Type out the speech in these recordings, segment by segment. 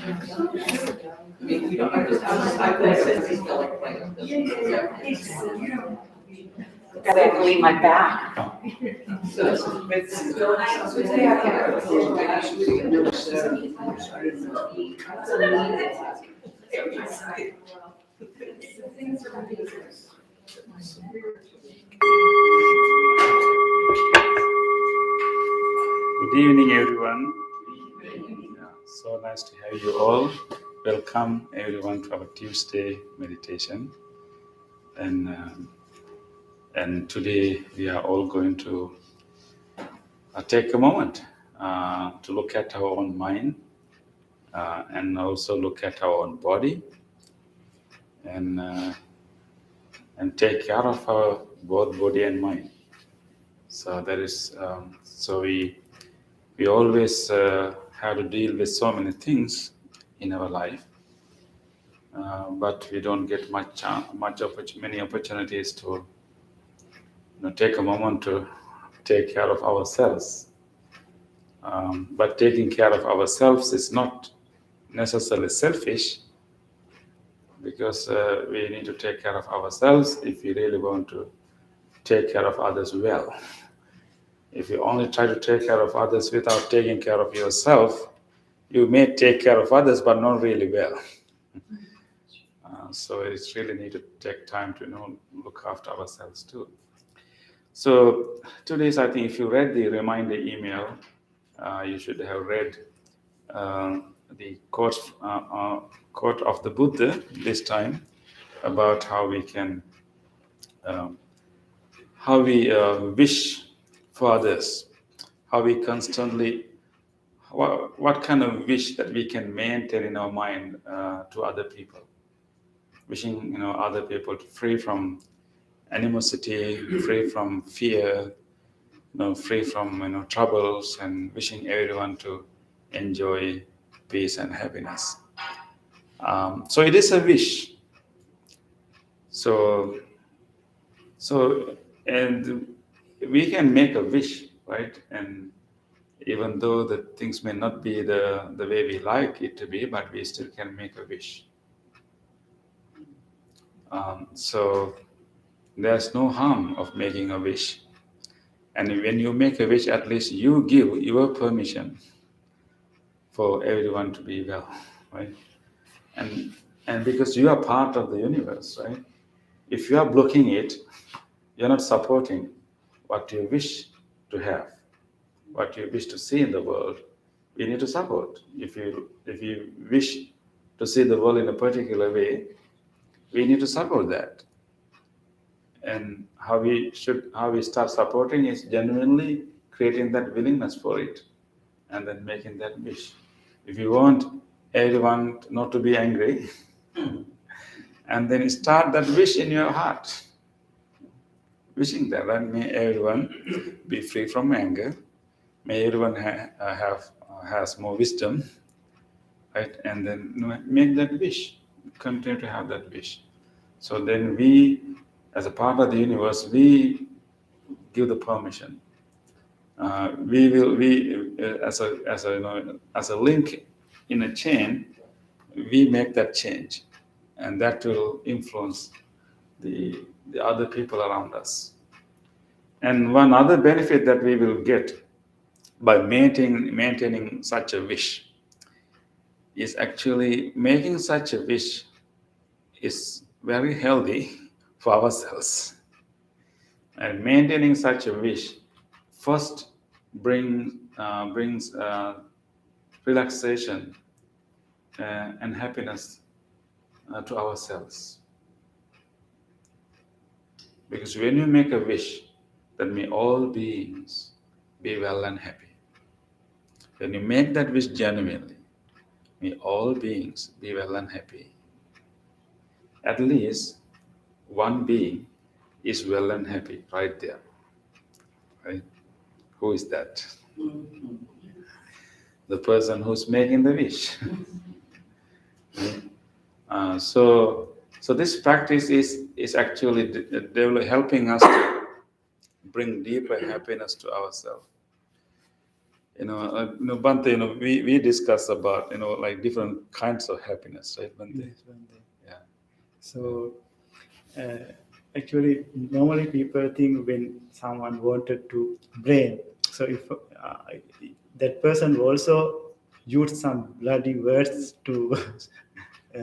We don't understand. I feel like he's still like playing. I have to lean my back. So today I can't actually notice Good evening, everyone. Yeah, so nice to have you all. Welcome, everyone, to our Tuesday meditation. And today we are all going to take a moment to look at our own mind and also look at our own body and take care of our both body and mind. So that is we always have to deal with so many things in our life, but we don't get many opportunities to take a moment to take care of ourselves. But taking care of ourselves is not necessarily selfish, because we need to take care of ourselves if we really want to take care of others well. If you only try to take care of others without taking care of yourself, you may take care of others, but not really well. So it's really need to take time to look after ourselves too. So today's, I think, if you read the reminder email, you should have read the quote of the Buddha this time about how we can wish for others, how we constantly, what kind of wish that we can maintain in our mind to other people, wishing other people free from animosity, free from fear, free from troubles, and wishing everyone to enjoy peace and happiness. So it is a wish. So and we can make a wish, right? And even though the things may not be the way we like it to be, but we still can make a wish. So there's no harm of making a wish. And when you make a wish, at least you give your permission for everyone to be well, right? And because you are part of the universe, right? If you are blocking it, you're not supporting what you wish to have, what you wish to see in the world. We need to support. If you wish to see the world in a particular way, we need to support that. And how we start supporting is genuinely creating that willingness for it, and then making that wish. If you want everyone not to be angry, and then start that wish in your heart, wishing that may everyone be free from anger, may everyone has more wisdom, right? And then make that wish, continue to have that wish. So then we, as a part of the universe, we give the permission. As a link in a chain, we make that change, and that will influence the other people around us. And one other benefit that we will get by maintaining such a wish is actually making such a wish is very healthy for ourselves. And maintaining such a wish first brings relaxation and happiness to ourselves. Because when you make a wish that may all beings be well and happy, when you make that wish genuinely, may all beings be well and happy, at least one being is well and happy right there. Right? Who is that? The person who's making the wish. So this practice is actually helping us to bring deeper happiness to ourselves. Bante, we discuss about, like different kinds of happiness, right, Bante? Yes, Bhante. Yeah. So, actually, normally people think when someone wanted to blame, so if that person also used some bloody words to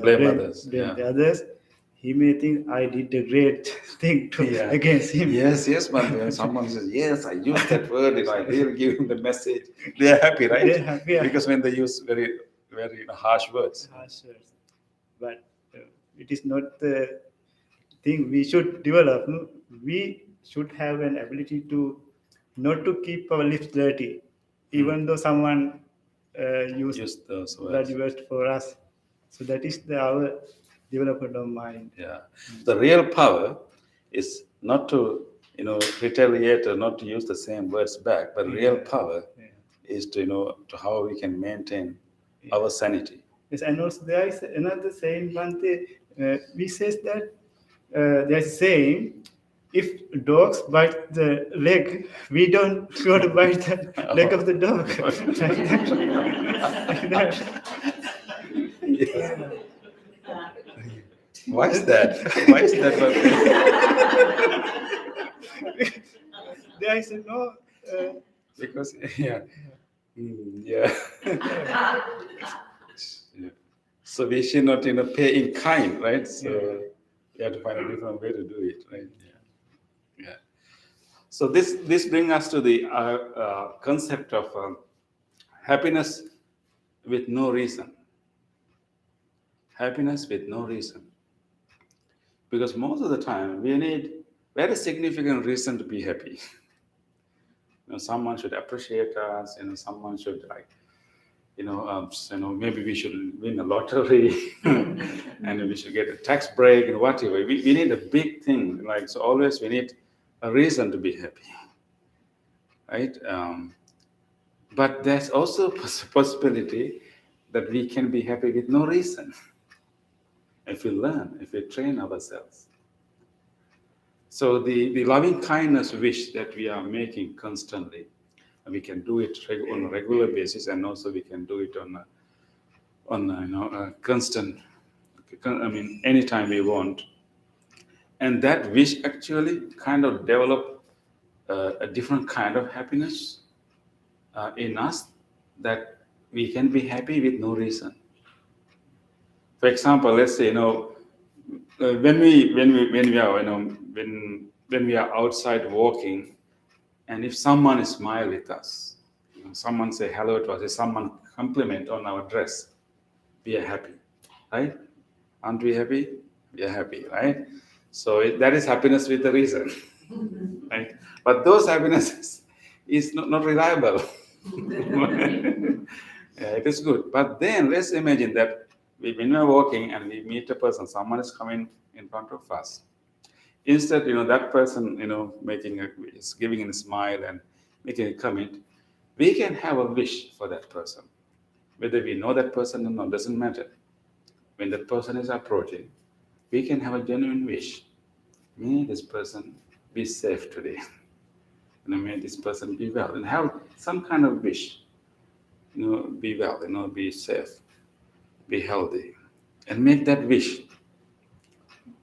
Blame others, blame yeah. the others, he may think I did a great thing Yeah. against him. Yes, Bante. When someone says, yes, I used that word, I really give him the message, they are happy, right? They're happy, yeah. Because when they use very, very harsh words. Harsh words. But it is not the thing we should develop. No? We should have an ability to not to keep our lips dirty, even though someone Use used those words. bloody words for us. So that is our development of mind. Yeah. The real power is not to, retaliate or not to use the same words back, but real power is to, to how we can maintain our sanity. Yes, and also there is another saying, Bhante, we says that there's saying, if dogs bite the leg, we don't go to bite the leg of the dog. Like that. Yeah. Why is that? Why is that? There is no. Because, yeah. Yeah. Yeah. So we should not, pay in kind, right? So we have to find a different way to do it, right? Yeah. So this brings us to the concept of happiness with no reason. Happiness with no reason. Because most of the time we need very significant reason to be happy. Someone should appreciate us. Someone should maybe we should win a lottery, and we should get a tax break and whatever. We need a big thing. So always we need a reason to be happy, right? But there's also a possibility that we can be happy with no reason. If we learn, if we train ourselves. So the loving kindness wish that we are making constantly, we can do it on a regular basis, and also we can do it on a constant. Anytime we want. And that wish actually kind of develop a different kind of happiness in us, that we can be happy with no reason. For example, let's say, when we are outside walking, and if someone smile with us, someone say hello to us, if someone compliment on our dress, we are happy, right? Aren't we happy? We are happy, right? So that is happiness with a reason, right? But those happiness is not reliable. Yeah, it is good. But then let's imagine that when we are walking and we meet a person, someone is coming in front of us. Instead, that person, is giving a smile and making a comment, we can have a wish for that person. Whether we know that person or not, doesn't matter. When that person is approaching, we can have a genuine wish. May this person be safe today. May this person be well. And have some kind of wish. Be well, be safe, be healthy. And make that wish.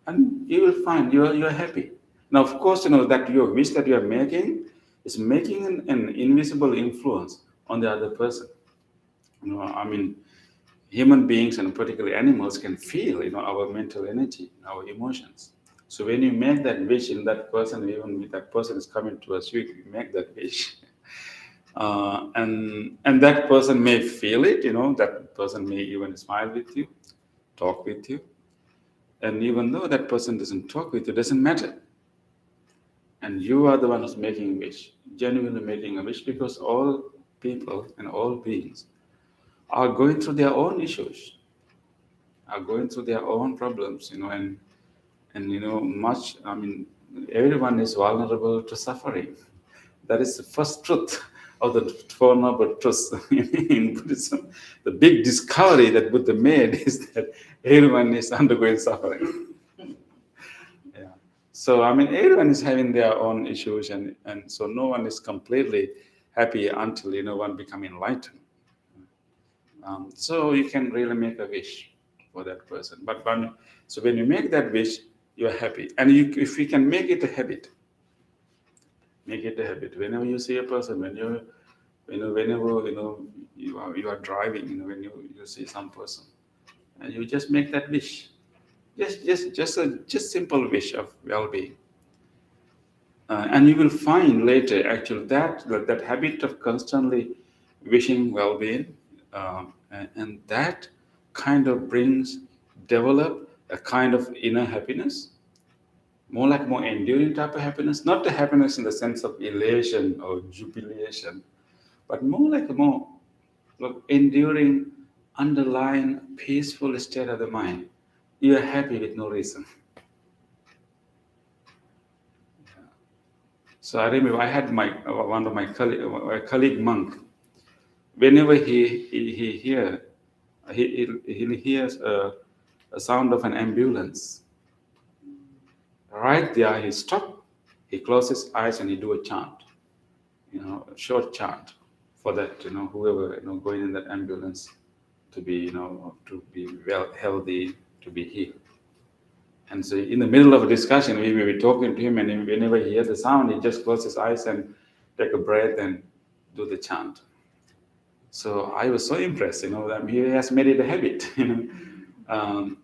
And you will find you're happy. Now, of course, that your wish that you are making is making an invisible influence on the other person. Human beings and particularly animals can feel, our mental energy, our emotions. So when you make that wish in that person, even if that person is coming to us, you make that wish. And that person may feel it, that person may even smile with you, talk with you. And even though that person doesn't talk with you, it doesn't matter. And you are the one who's making a wish, genuinely making a wish, because all people and all beings are going through their own issues, are going through their own problems, and everyone is vulnerable to suffering. That is the first truth of the Four Noble Truths in Buddhism. The big discovery that Buddha made is that everyone is undergoing suffering. So, everyone is having their own issues, and so no one is completely happy until one become enlightened. So you can really make a wish for that person. But so when you make that wish, you are happy, and if you can make it a habit, make it a habit. Whenever you see a person, whenever you are driving, when you see some person, and you just make that wish, just simple wish of well-being. And you will find later, actually, that habit of constantly wishing well-being, and that kind of develop a kind of inner happiness, more enduring type of happiness, not the happiness in the sense of elation or jubilation, but more like enduring, underlying, peaceful state of the mind. You are happy with no reason. So I remember I had one of my colleague monk. Whenever he hears a sound of an ambulance, right there he stop, he closes his eyes and he do a chant, a short chant for that whoever going in that ambulance to be well healthy, to be healed. And so in the middle of a discussion, we may be talking to him, and whenever he hears the sound, he just closes his eyes and take a breath and do the chant. So I was so impressed, that he has made it a habit,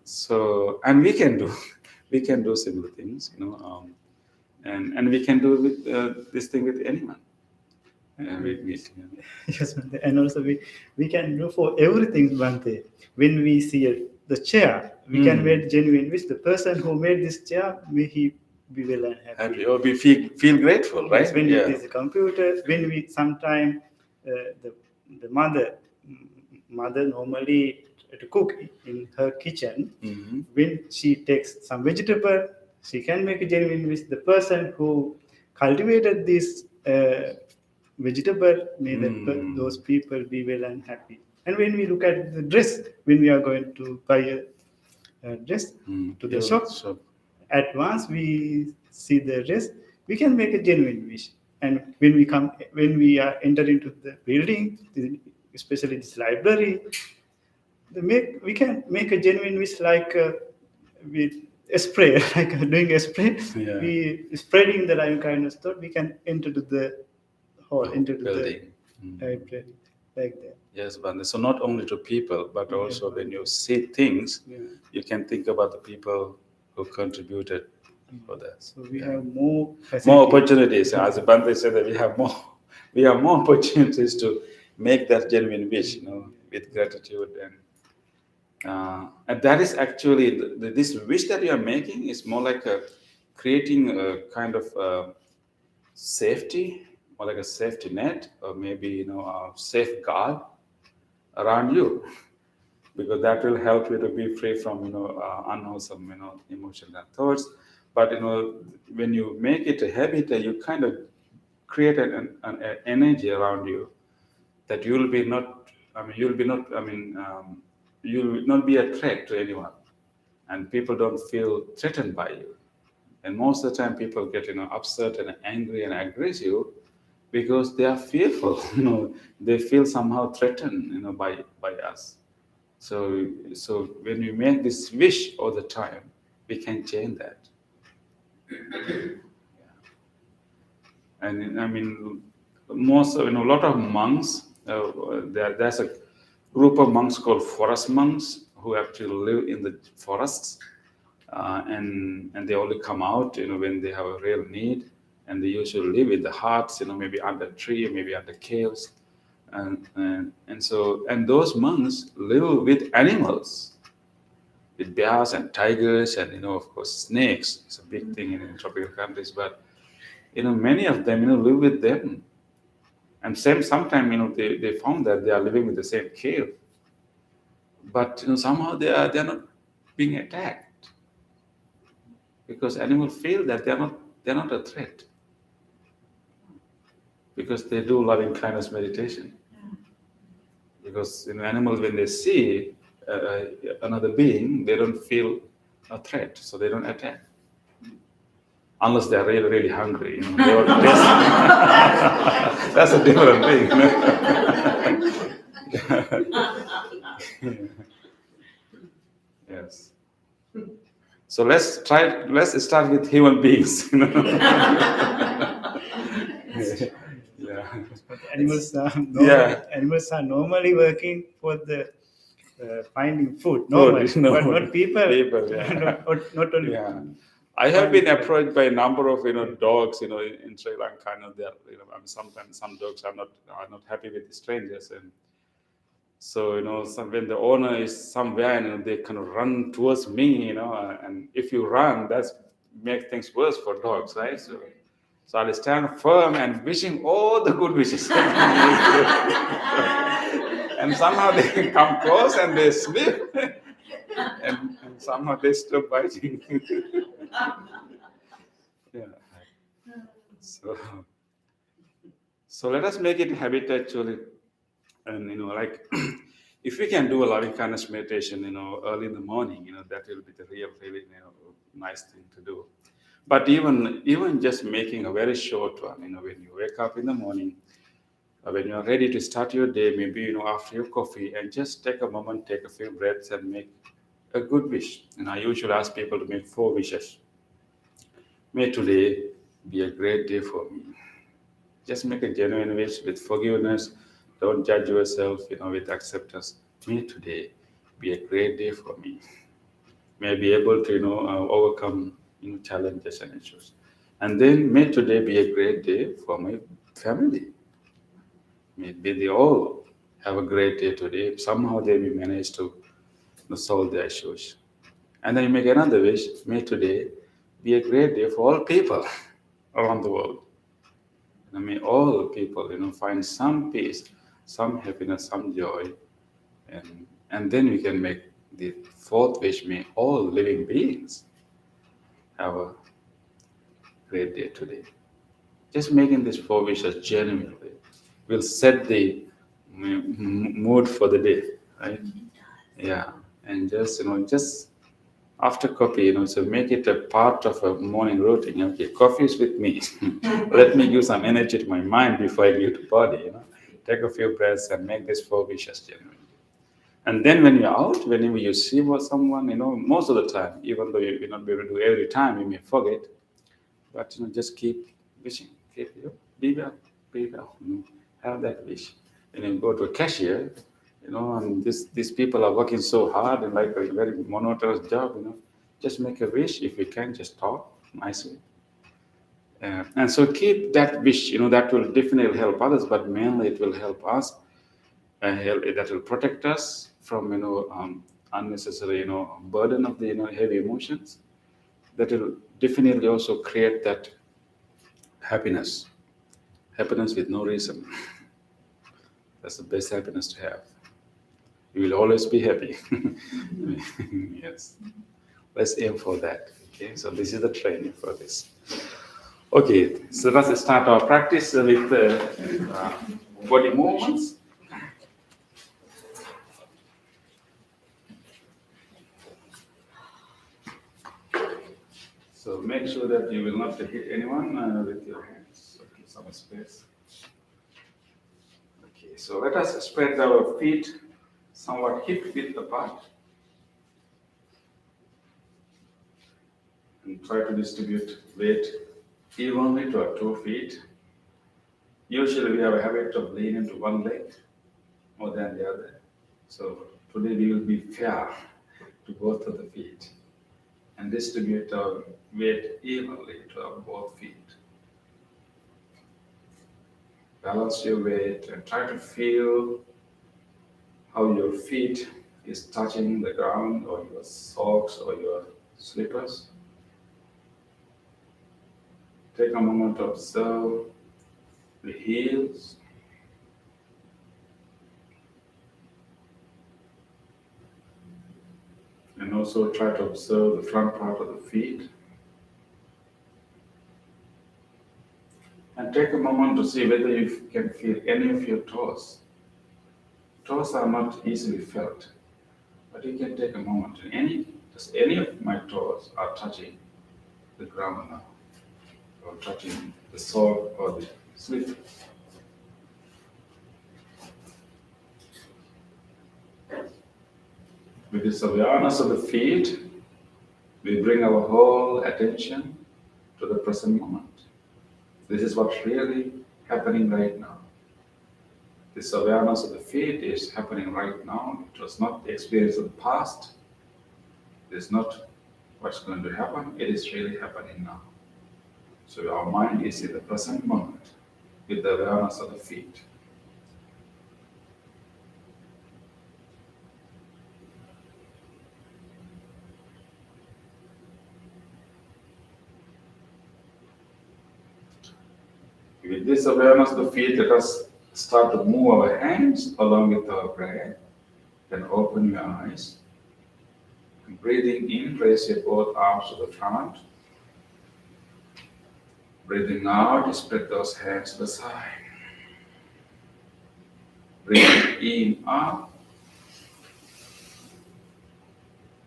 so, and we can do similar things, and we can do this thing with anyone. Yes, Bhante. And also we can do for everything, Bhante. When we see the chair, we can make genuine wish. The person who made this chair, may he be well and happy. Or we feel grateful, right? Yes, when it is a computer, when we sometime the mother normally to cook in her kitchen, when she takes some vegetable, she can make a genuine wish. The person who cultivated this vegetable, may those people be well and happy. And when we look at the dress, when we are going to buy a dress to the shop, at once we see the dress, we can make a genuine wish. And when we are enter into the building, especially this library, we can make a genuine wish, like with a spray, like doing a spray. Yeah. We spreading the live kindness thought. We can enter to the hall, into building. The library, like that. Yes, Bande. So not only to people, but also when you see things, you can think about the people who contributed for that. So we have more opportunities. As Bande said, that we have more opportunities to make that genuine wish, with gratitude, and that is actually this wish that you are making is more like creating a kind of safety, or like a safety net, or maybe a safeguard around you, because that will help you to be free from unwholesome emotions and thoughts. But when you make it a habit, you kind of create an energy around you that you'll not be a threat to anyone, and people don't feel threatened by you. And most of the time people get upset and angry and aggressive because they are fearful. They feel somehow threatened by us. So when we make this wish all the time, we can change that. And a lot of monks, there's a group of monks called forest monks who actually live in the forests, and they only come out when they have a real need, and they usually live in the huts, maybe under a tree, maybe under caves, and those monks live with animals, with bears and tigers, and of course snakes. It's a big thing in tropical countries, but many of them live with them. And sometimes they found that they are living with the same cave, but somehow they are not being attacked, because animals feel that they're not a threat, because they do loving kindness meditation. Because animals, when they see another being, they don't feel a threat, so they don't attack. unless they're really, really hungry. They will taste. That's a different thing. Yes. So let's start with human beings. Yeah. But animals are animals are normally working for the finding food. Normal, but not people. not only. Yeah. I have been approached by a number of dogs in Sri Lanka. Sometimes some dogs are not happy with the strangers, and so when the owner is somewhere they kind of run towards me, and if you run, that's make things worse for dogs, right? So I'll stand firm and wishing all the good wishes. And somehow they come close and they sleep, and somehow they stop biting. Yeah. So let us make it a habit actually, and like if we can do a loving kindness meditation, early in the morning, that will be the really nice thing to do. But even just making a very short one, when you wake up in the morning, when you are ready to start your day, maybe after your coffee, and just take a moment, take a few breaths, and make a good wish. And I usually ask people to make 4 wishes. May today be a great day for me. Just make a genuine wish with forgiveness. Don't judge yourself, with acceptance. May today be a great day for me. May I be able to, overcome challenges and issues. And then may today be a great day for my family. Maybe they all have a great day today. Somehow they will manage to solve their issues. And then you make another wish. May today be a great day for all people around the world. And may all people, find some peace, some happiness, some joy. And then we can make the 4th wish. May all living beings have a great day today. Just making these 4 wishes genuinely will set the mood for the day, right? Yeah, and just after coffee, so make it a part of a morning routine. Okay, coffee is with me. Let me give some energy to my mind before I give to body. Take a few breaths and make these 4 wishes genuinely. And then when you're out, whenever you see someone, most of the time, even though you will not be able to do every time, you may forget. But just keep wishing. Be well, be well. Have that wish. And then go to a cashier, and these people are working so hard and like a very monotonous job. Just make a wish. If you can, just talk nicely. And so keep that wish. That will definitely help others, but mainly it will help us. That will protect us from unnecessary burden of the heavy emotions. That will definitely also create that happiness with no reason. That's the best happiness to have. You will always be happy. Yes. Let's aim for that. Okay, so this is the training for this. Okay, so let's start our practice with body movements. So make sure that you will not hit anyone with your hands. So give some space. Okay, so let us spread our feet somewhat hip width apart. And try to distribute weight evenly to our 2 feet. Usually we have a habit of leaning to one leg more than the other. So today we will be fair to both of the feet and distribute our weight evenly to our both feet. Balance your weight and try to feel how your feet is touching the ground or your socks or your slippers. Take a moment to observe the heels. And also try to observe the front part of the feet. And take a moment to see whether you can feel any of your toes. Toes are not easily felt, but you can take a moment. Just any of my toes are touching the ground now. or touching the sole or the slip. With this awareness of the feet, we bring our whole attention to the present moment. This is what's really happening right now. This awareness of the feet is happening right now. It was not the experience of the past. It is not what's going to happen. It is really happening now. So our mind is in the present moment with the awareness of the feet. With this awareness of the feet, let us start to move our hands along with our breath. Then open your eyes. And breathing in, raise your both arms to the front. Breathing out, spread those hands to the side. Breathing in, up.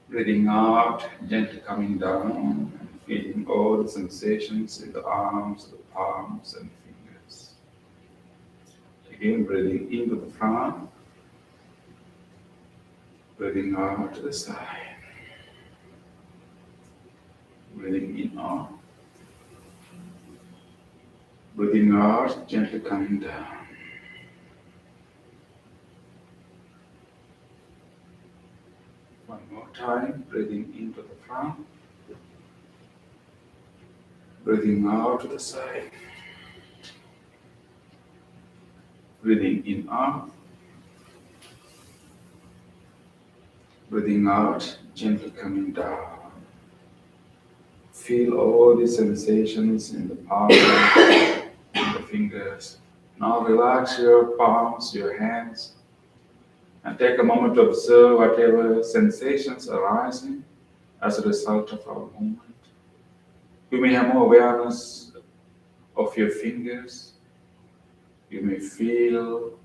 Breathing out, gently coming down, and feeling all the sensations in the arms, the palms, and fingers. Again, breathing into the front. Breathing out to the side. Breathing in, up. Breathing out, gently coming down. One more time, breathing into the front. Breathing out to the side. Breathing in, up. Breathing out, gently coming down. Feel all the sensations in the palm, in the fingers. Now relax your palms, your hands, and take a moment to observe whatever sensations arising as a result of our movement. You may have more awareness of your fingers. You may feel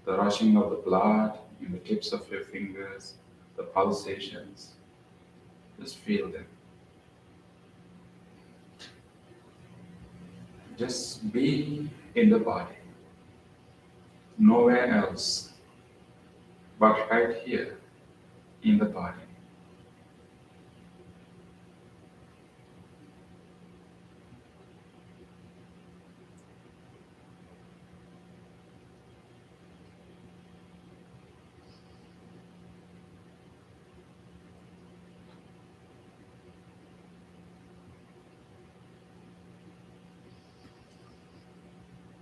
the rushing of the blood in the tips of your fingers, the pulsations. Just feel them. Just be in the body, nowhere else, but right here in the body.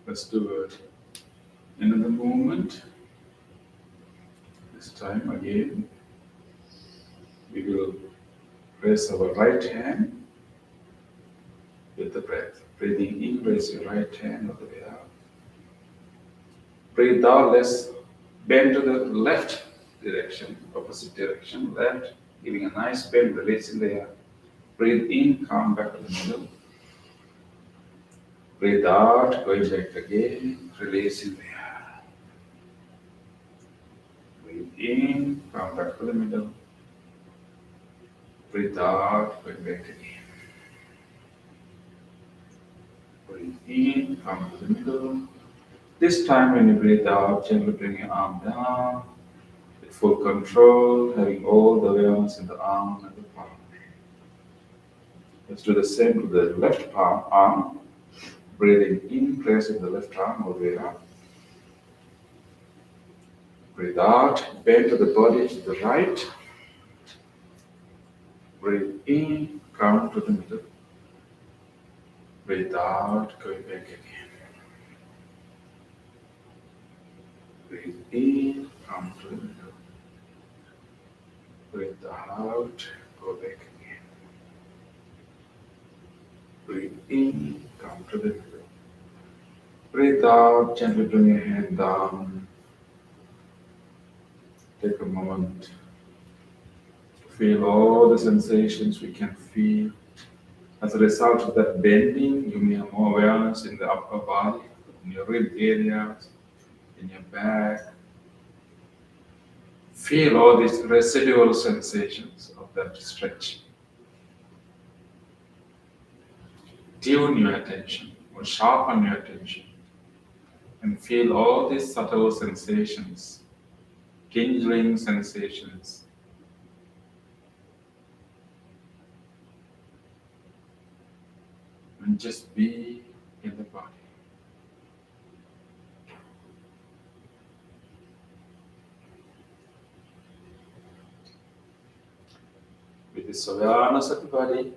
Let's do it. Another movement. This time again, we will raise our right hand with the breath. Breathing in, raise your right hand all the way out. Breathe out, let's bend to the left direction, opposite direction, left, giving a nice bend, releasing the air. Breathe in, come back to the middle. Breathe out, going back again, releasing the air. Breathe in, come back to the middle. Breathe out, going back again. Breathe in, come to the middle. This time when you breathe out, gently bring your arm down with full control, having all the awareness in the arm and the palm. Let's do the same to the left arm. Breathing in, placing the left arm all the way up. Breathe out, bend to the body to the right. Breathe in, come to the middle. Breathe out, going back again. Breathe in, come to the middle. Breathe out, go back again. Breathe in, come to the middle. Breathe out, gently bring your hand down. Take a moment to feel all the sensations we can feel. As a result of that bending, you may have more awareness in the upper body, in your rib areas, in your back. Feel all these residual sensations of that stretch. tune your attention or sharpen your attention and feel all these subtle sensations, tingling sensations. And just be in the body. With this awareness of the body,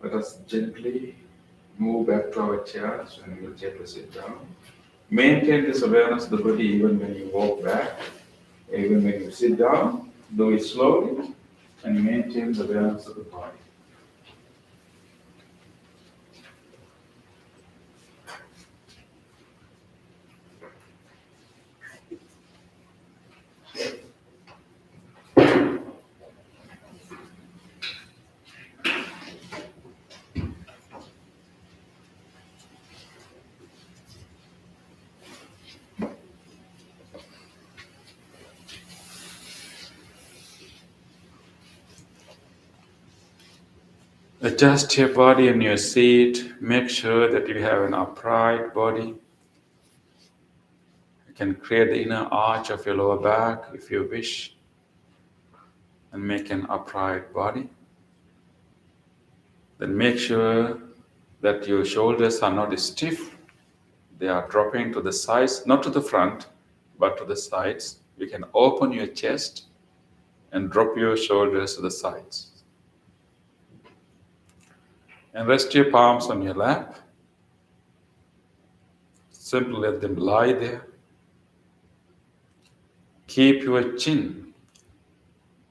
let us gently move back to our chairs and we'll gently sit down. Maintain this awareness of the body even when you walk back, even when you sit down. Do it slowly and maintain the awareness of the body. Adjust your body in your seat. Make sure that you have an upright body. You can create the inner arch of your lower back if you wish, and make an upright body. Then make sure that your shoulders are not stiff. They are dropping to the sides, not to the front, but to the sides. You can open your chest and drop your shoulders to the sides. And rest your palms on your lap. Simply let them lie there. Keep your chin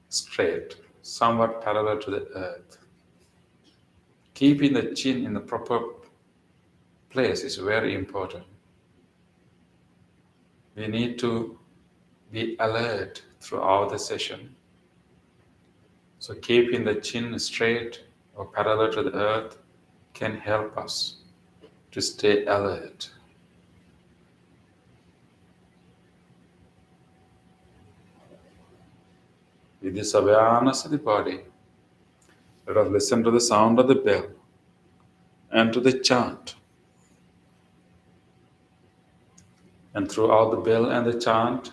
straight, somewhat parallel to the earth. Keeping the chin in the proper place is very important. We need to be alert throughout the session. So keeping the chin straight or parallel to the earth can help us to stay alert. With this awareness of the body, let us listen to the sound of the bell and to the chant. And throughout the bell and the chant,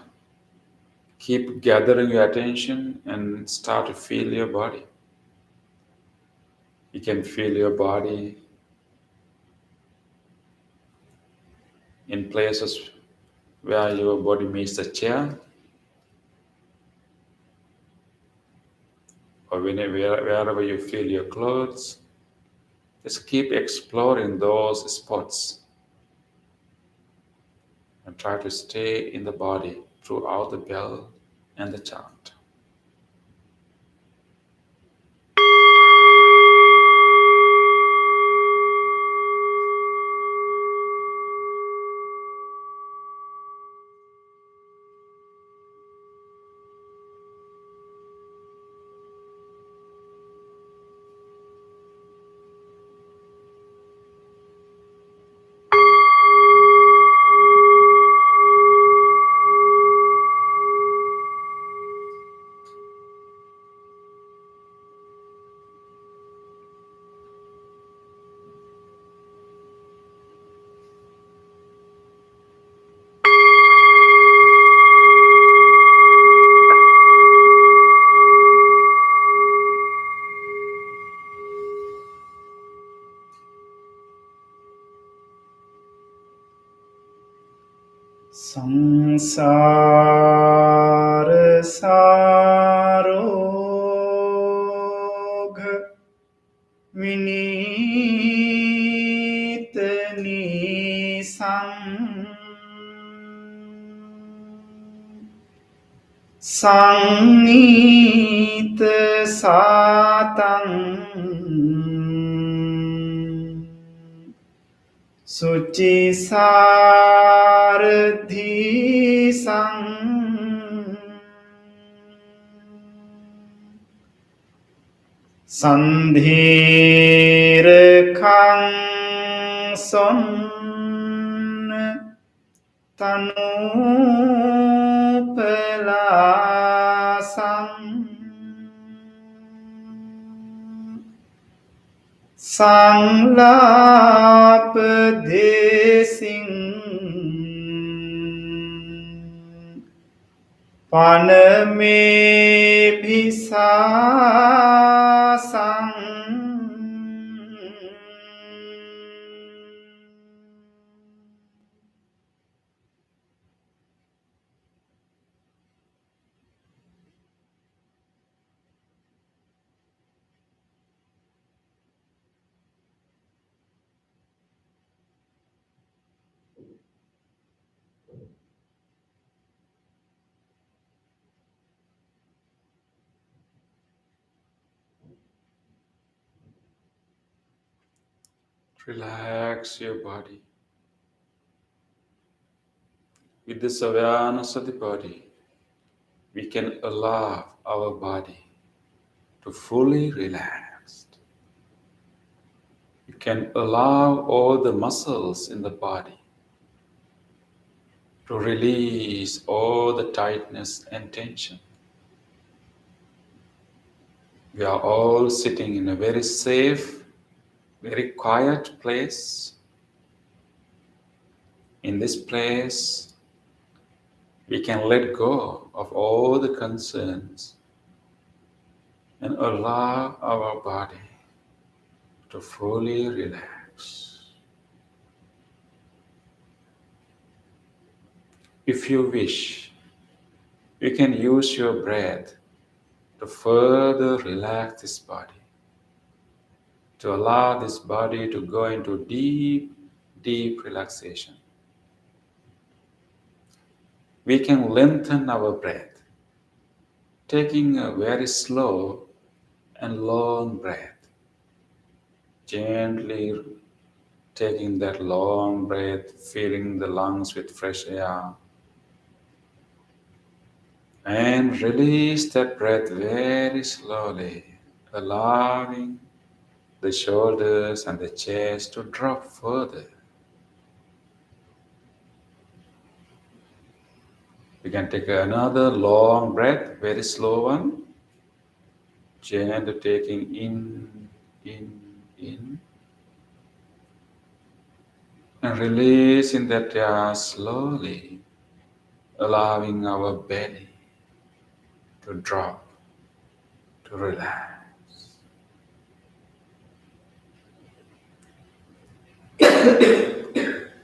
keep gathering your attention and start to feel your body. You can feel your body in places where your body meets the chair, or wherever you feel your clothes. Just keep exploring those spots and try to stay in the body throughout the bell and the chant. සංසාර සාරෝග විනීත නිසං සංනීත සාතං සුචිසාරධි සං සන්ධීරකං සොන්න තනූපලාසං සංලාප දේසින් පනමේ භිසාසං Relax your body. With this awareness of the body, we can allow our body to fully relax. You can allow all the muscles in the body to release all the tightness and tension. We are all sitting in a very safe, very quiet place. In this place, we can let go of all the concerns and allow our body to fully relax. If you wish, you can use your breath to further relax this body, to allow this body to go into deep, deep relaxation. We can lengthen our breath, taking a very slow and long breath, gently taking that long breath, filling the lungs with fresh air, and release that breath very slowly, allowing the shoulders and the chest to drop further. We can take another long breath, very slow one, gently taking in, and releasing that air slowly, allowing our belly to drop, to relax.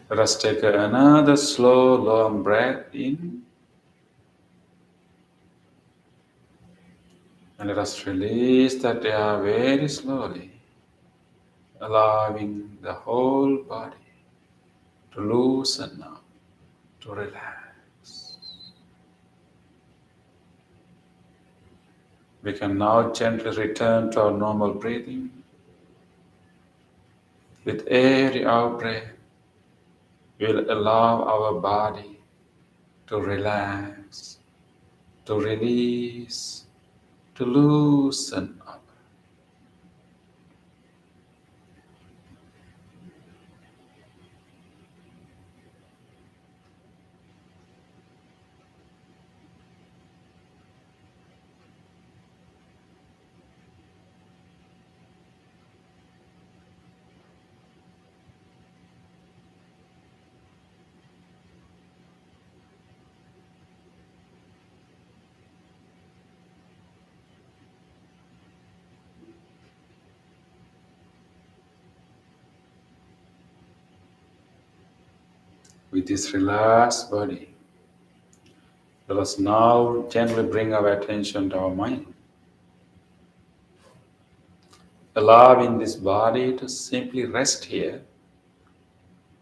Let us take another slow, long breath in, and let us release that air very slowly, allowing the whole body to loosen up, to relax. We can now gently return to our normal breathing. With every out-breath, we'll allow our body to relax, to release, to loosen up. With this relaxed body, let us now gently bring our attention to our mind, allowing this body to simply rest here.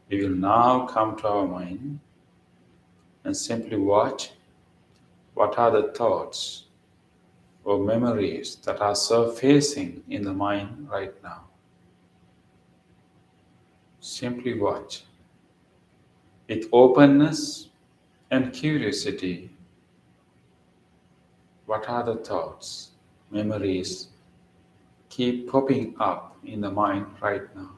We will now come to our mind and simply watch what are the thoughts or memories that are surfacing in the mind right now. Simply watch. With openness and curiosity, what are the thoughts, memories keep popping up in the mind right now?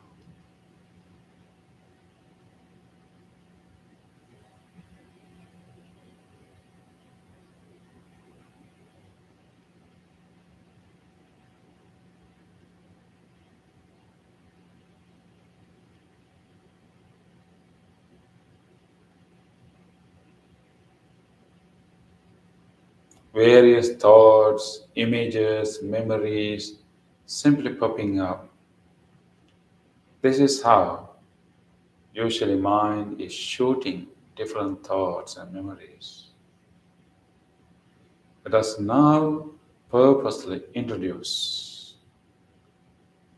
various thoughts, images, memories simply popping up. This is how usually mind is shooting different thoughts and memories. Let us now purposely introduce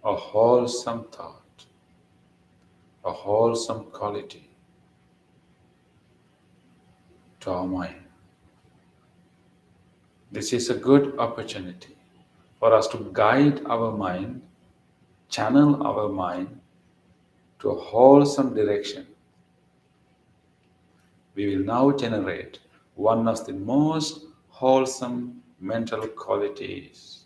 a wholesome thought, a wholesome quality to our mind. This is a good opportunity for us to guide our mind, channel our mind to a wholesome direction. We will now generate one of the most wholesome mental qualities,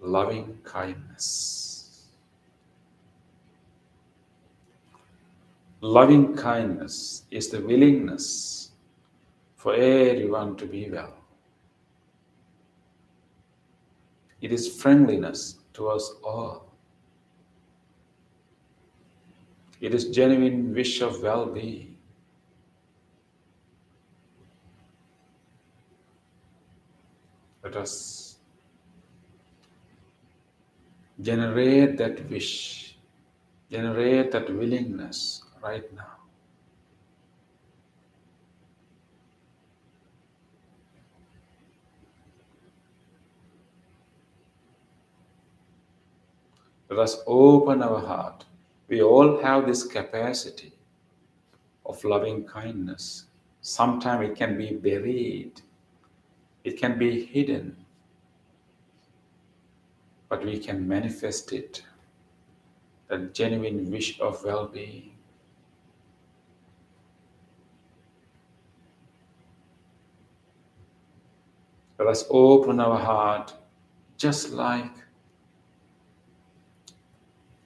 loving kindness. Loving kindness is the willingness for everyone to be well. It is friendliness to us all. It is genuine wish of well-being. Let us generate that wish, generate that willingness right now. Let us open our heart. We all have this capacity of loving kindness. Sometimes it can be buried, it can be hidden, but we can manifest it, that genuine wish of well-being. Let us open our heart just like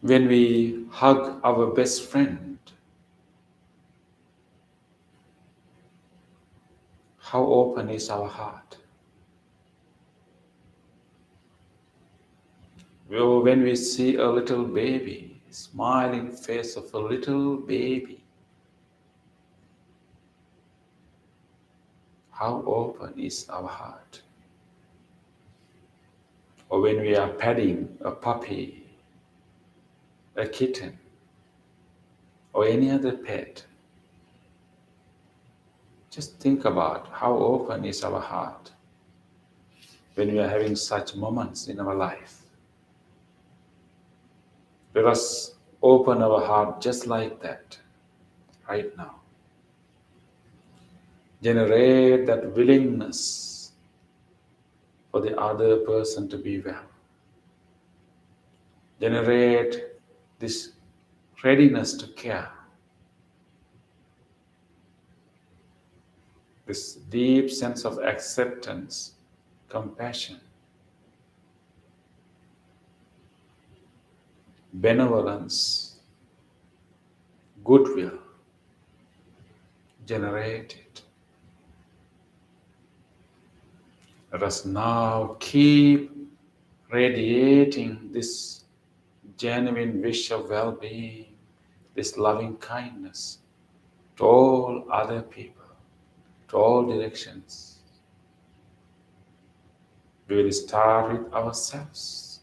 when we hug our best friend. How open is our heart? When we see a little baby, smiling face of a little baby, how open is our heart? Or when we are petting a puppy, a kitten, or any other pet, just think about how open is our heart when we are having such moments in our life. Let us open our heart just like that right now. Generate that willingness for the other person to be well. Generate this readiness to care, this deep sense of acceptance, compassion, benevolence, goodwill. Generate it. Let us now keep radiating this genuine wish of well-being, this loving kindness to all other people, to all directions. We will start with ourselves.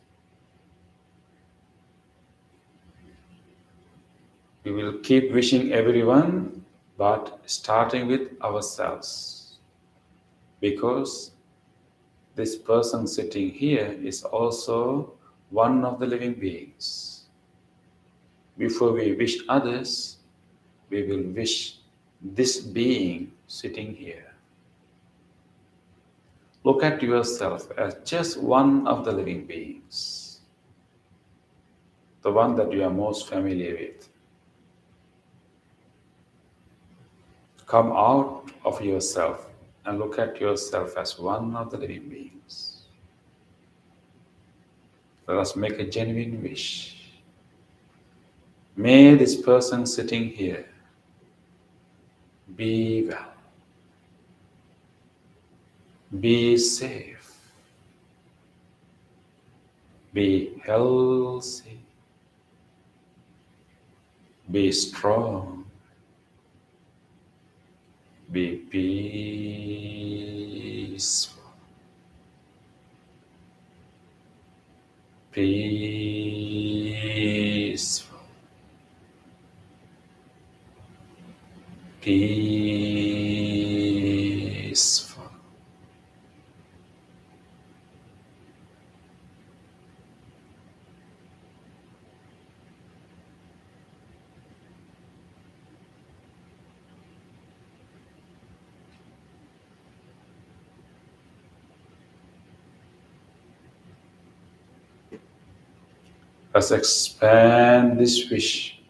We will keep wishing everyone, but starting with ourselves. Because this person sitting here is also one of the living beings. Before we wish others, we will wish this being sitting here. Look at yourself as just one of the living beings, the one that you are most familiar with. Come out of yourself and look at yourself as one of the living beings. Let us make a genuine wish. May this person sitting here be well, be safe, be healthy, be strong, Be peaceful. Peaceful. Peaceful. Let's expand this wish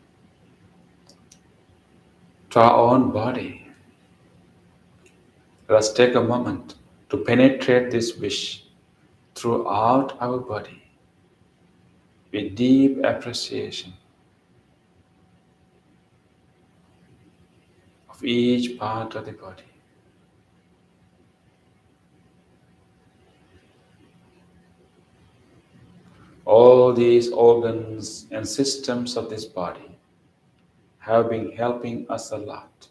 to our own body. Let's take a moment to penetrate this wish throughout our body with deep appreciation of each part of the body. All these organs and systems of this body have been helping us a lot.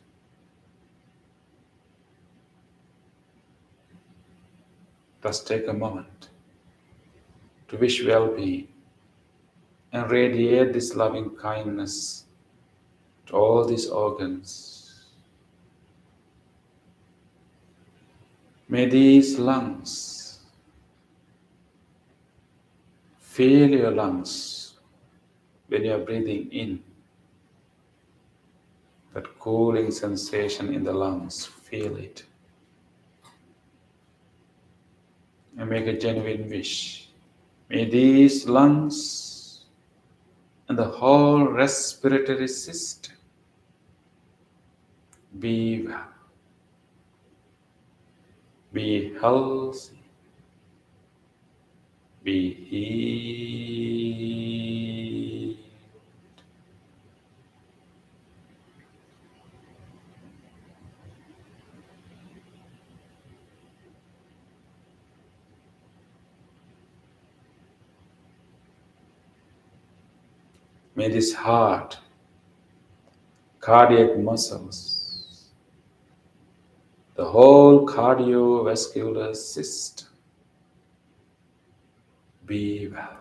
Let's take a moment to wish well-being and radiate this loving kindness to all these organs. May these lungs, feel your lungs when you are breathing in, that cooling sensation in the lungs, feel it. And make a genuine wish. May these lungs and the whole respiratory system be well, be healthy, be healed. May this heart, cardiac muscles, the whole cardiovascular system be well.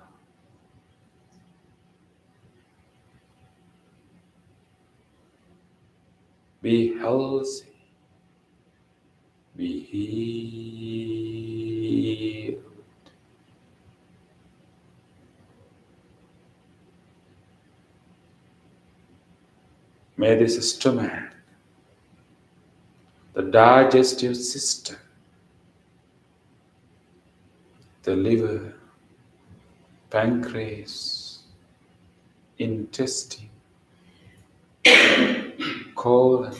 Be healthy, be healed. May this stomach, the digestive system, the liver, pancreas, intestine, colon,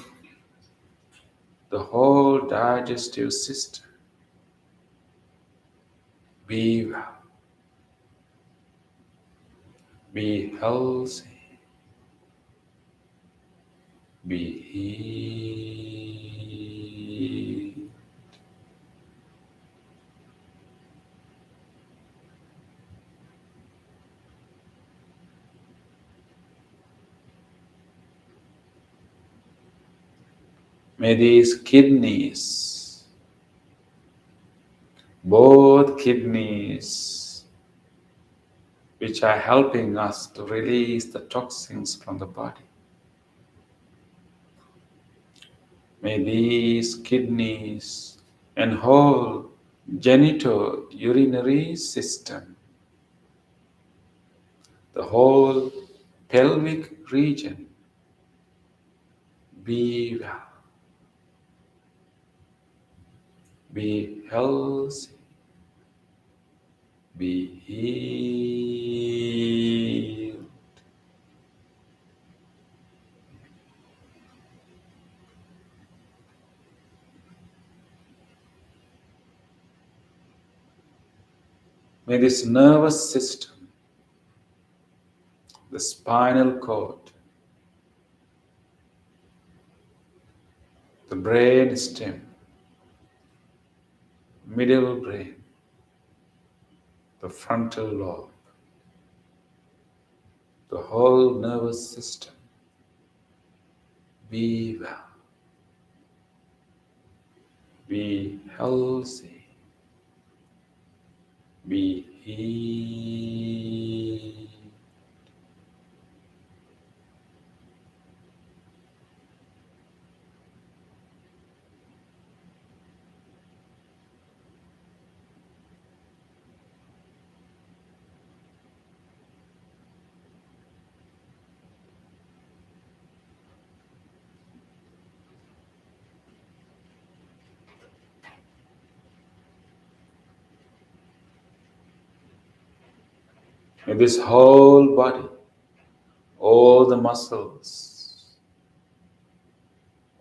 the whole digestive system be well, be healthy, be healed. May these kidneys, both kidneys, which are helping us to release the toxins from the body, may these kidneys and whole genitourinary system, the whole pelvic region be well, be healthy, be healed. May this nervous system, the spinal cord, the brain stem, middle brain, the frontal lobe, the whole nervous system be well, Be healthy. Be healed. In this whole body, all the muscles,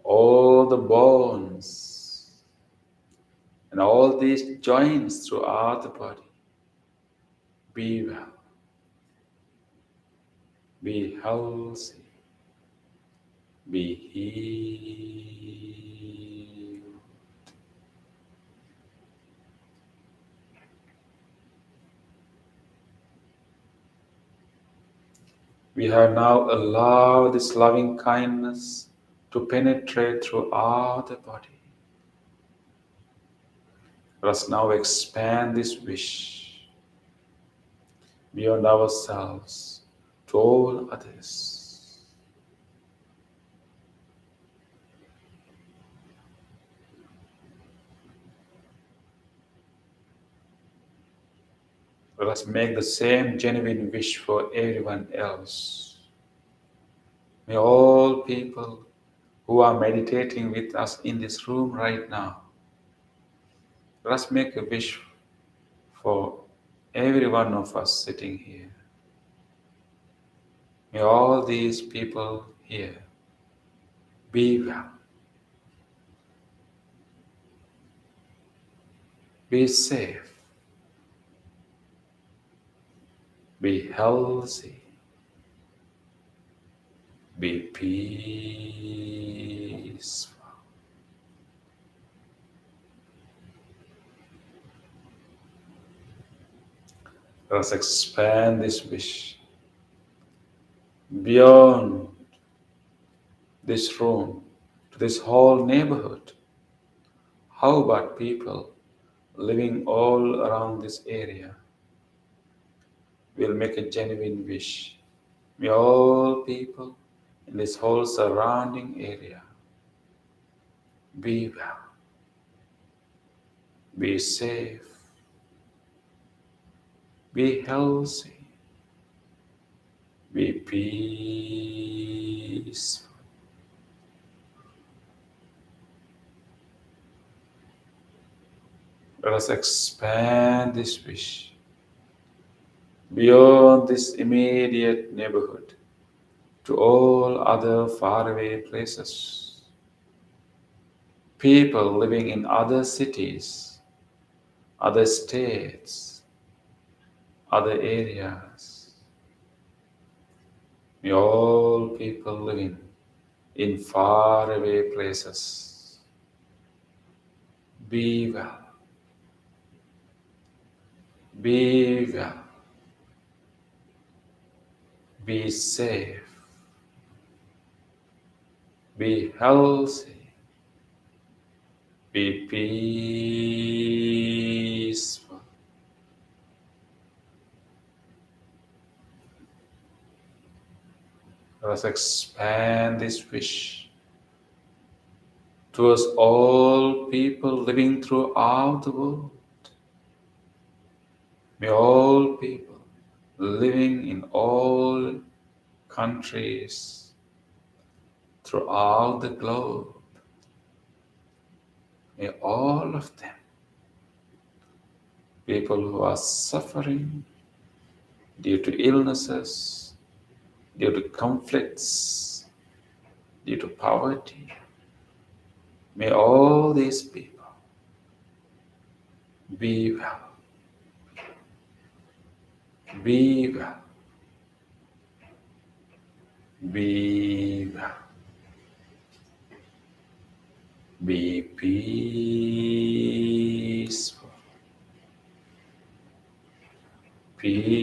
all the bones, and all these joints throughout the body, be well, be healthy, be healed. We have now allowed this loving kindness to penetrate throughout the body. Let us now expand this wish beyond ourselves to all others. Let us make the same genuine wish for everyone else. May all people who are meditating with us in this room right now, let us make a wish for every one of us sitting here. May all these people here be well, be safe, be healthy, be peaceful. Let us expand this wish beyond this room to this whole neighborhood. How about people living all around this area? We'll make a genuine wish. May all people in this whole surrounding area be well, be safe, be healthy, be peaceful. Let us expand this wish beyond this immediate neighborhood to all other faraway places. People living in other cities, other states, other areas. May all people living in faraway places be well, be well, be safe, be healthy, be peaceful. Let us expand this wish towards all people living throughout the world. May all people living in all countries throughout the globe, may all of them, people who are suffering due to illnesses, due to conflicts, due to poverty, may all these people be well, be well, be well, be peaceful, peaceful,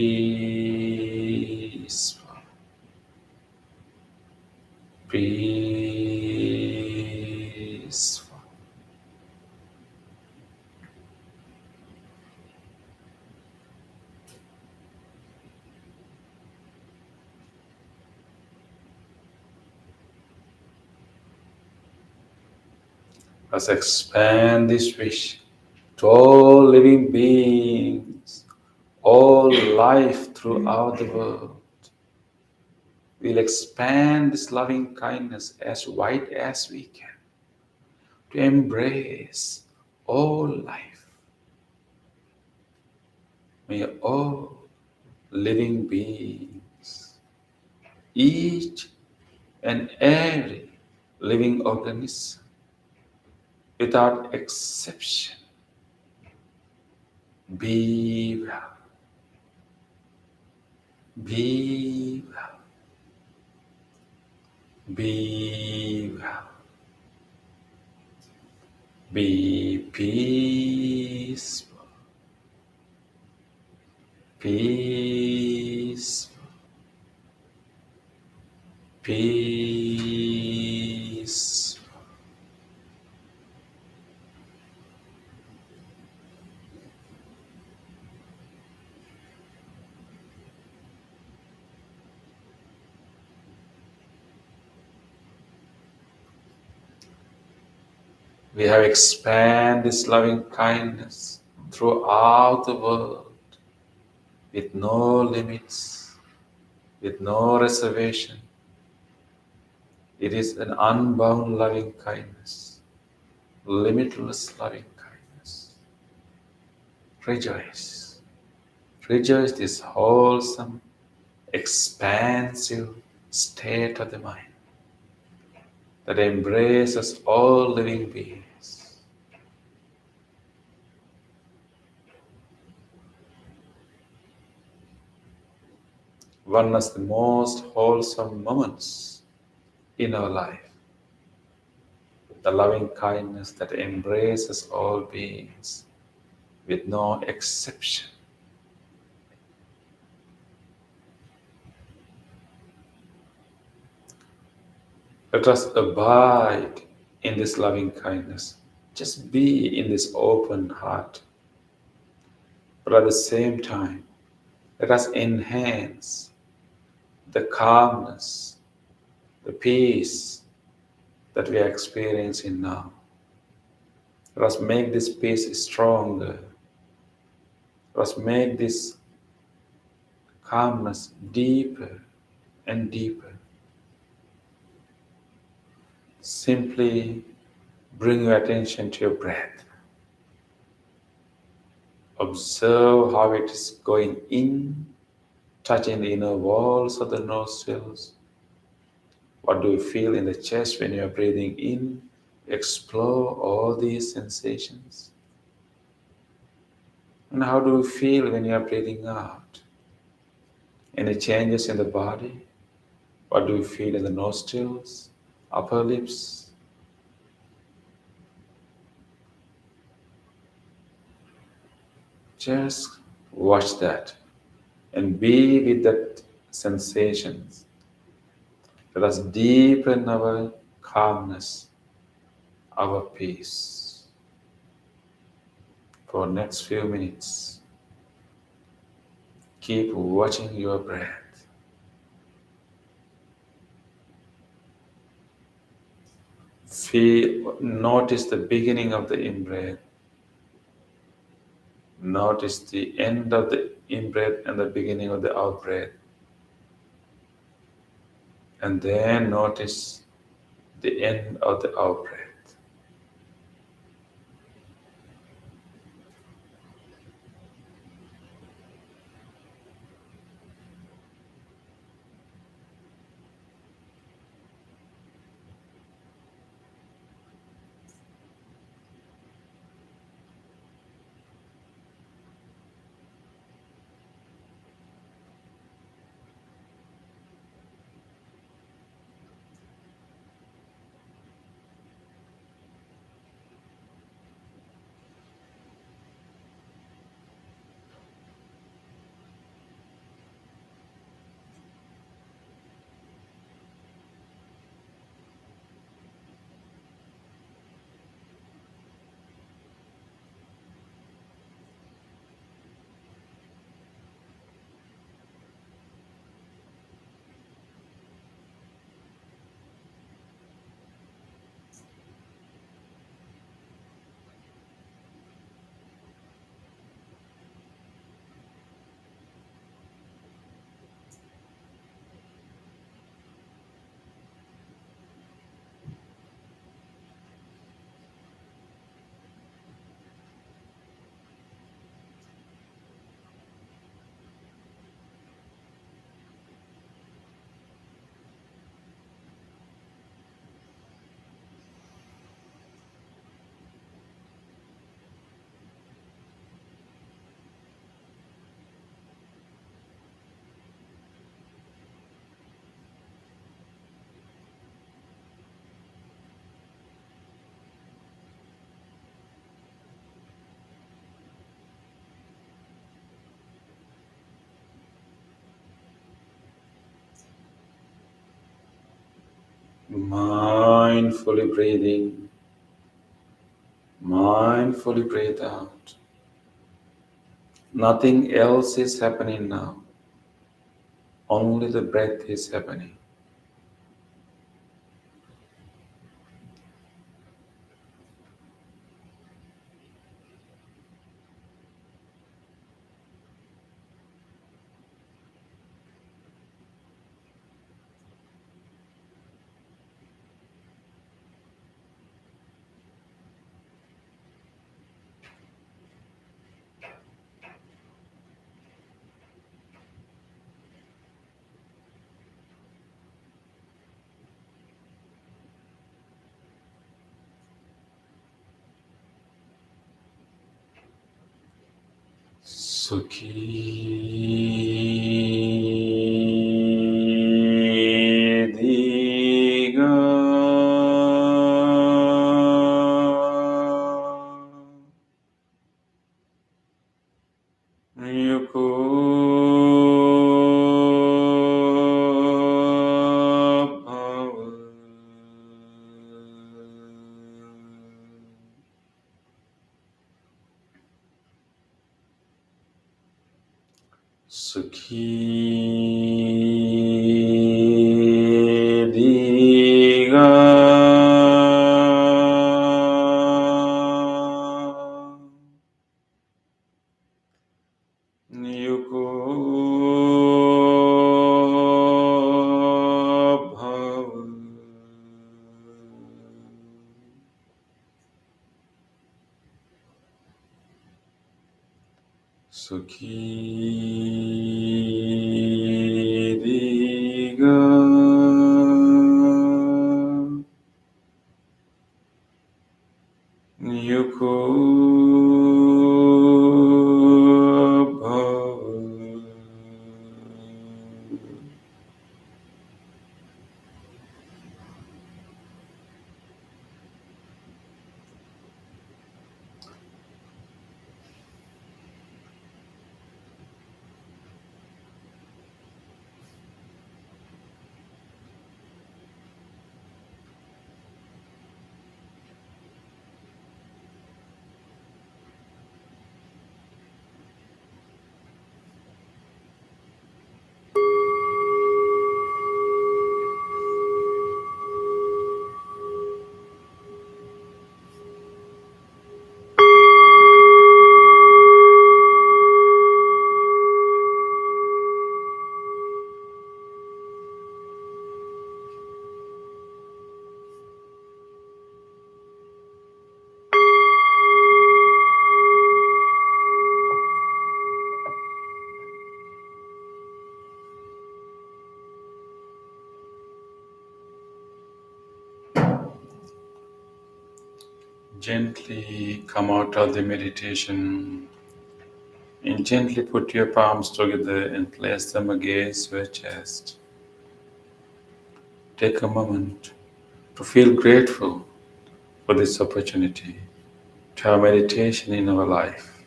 peaceful, Let's expand this wish to all living beings, all life throughout the world. We'll expand this loving kindness as wide as we can to embrace all life. May all living beings, each and every living organism, without exception, be well, be well, be well, be peaceful, peaceful, peaceful. We have expanded this loving kindness throughout the world with no limits, with no reservation. It is an unbound loving kindness, limitless loving kindness. Rejoice. Rejoice this wholesome, expansive state of the mind that embraces all living beings. One of the most wholesome moments in our life, the loving kindness that embraces all beings with no exception. Let us abide in this loving kindness. Just be in this open heart. But at the same time, let us enhance the calmness, the peace that we are experiencing now. Let us make this peace stronger. Let us make this calmness deeper and deeper. Simply bring your attention to your breath. Observe how it is going in, touching the inner walls of the nostrils. What do you feel in the chest when you are breathing in? Explore all these sensations. And how do you feel when you are breathing out? Any changes in the body? What do you feel in the nostrils, upper lips? Just watch that and be with that sensations. Let us deepen our calmness, our peace. For next few minutes, keep watching your breath. Notice the beginning of the in-breath. Notice the end of the in-breath and the beginning of the out-breath. And then notice the end of the out-breath. Mindfully breathing, mindfully breathe out. Nothing else is happening now, only the breath is happening. Sukhi diga yuko bhava. Sukhi diga yuko bhava. Sukhi diga yuko bhava. Gently come out of the meditation and gently put your palms together and place them against your chest. Take a moment to feel grateful for this opportunity to have meditation in our life.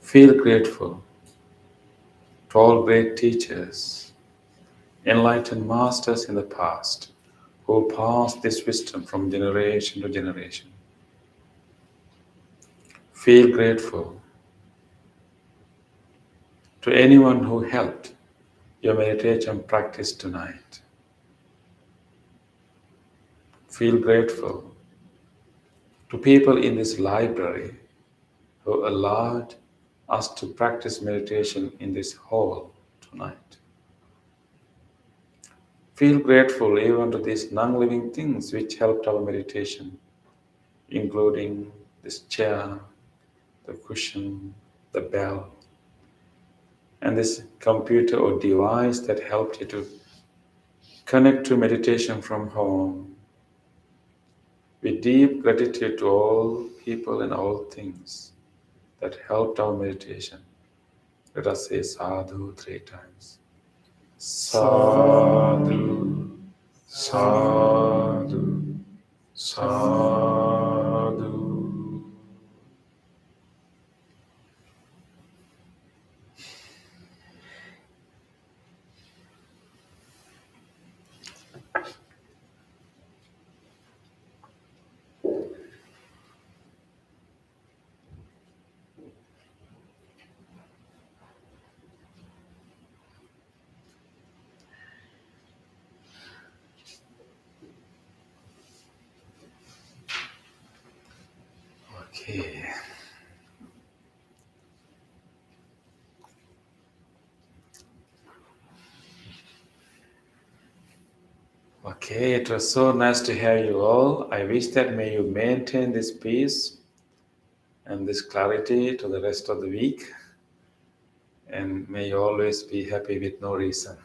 Feel grateful to all great teachers, enlightened masters in the past who passed this wisdom from generation to generation. Feel grateful to anyone who helped your meditation practice tonight. Feel grateful to people in this library who allowed us to practice meditation in this hall tonight. Feel grateful even to these non-living things which helped our meditation, including this chair, the cushion, the bell, and this computer or device that helped you to connect to meditation from home. With deep gratitude to all people and all things that helped our meditation, let us say sadhu 3 times. Sadhu, sadhu, sadhu. Okay. Okay, it was so nice to hear you all. I wish that may you maintain this peace and this clarity to the rest of the week. And may you always be happy with no reason.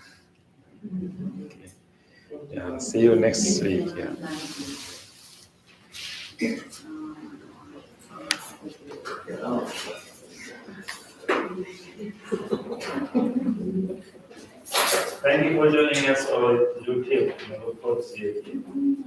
Okay. Yeah, see you next week. Yeah. Thank you for joining us on YouTube. I look forward to see you again.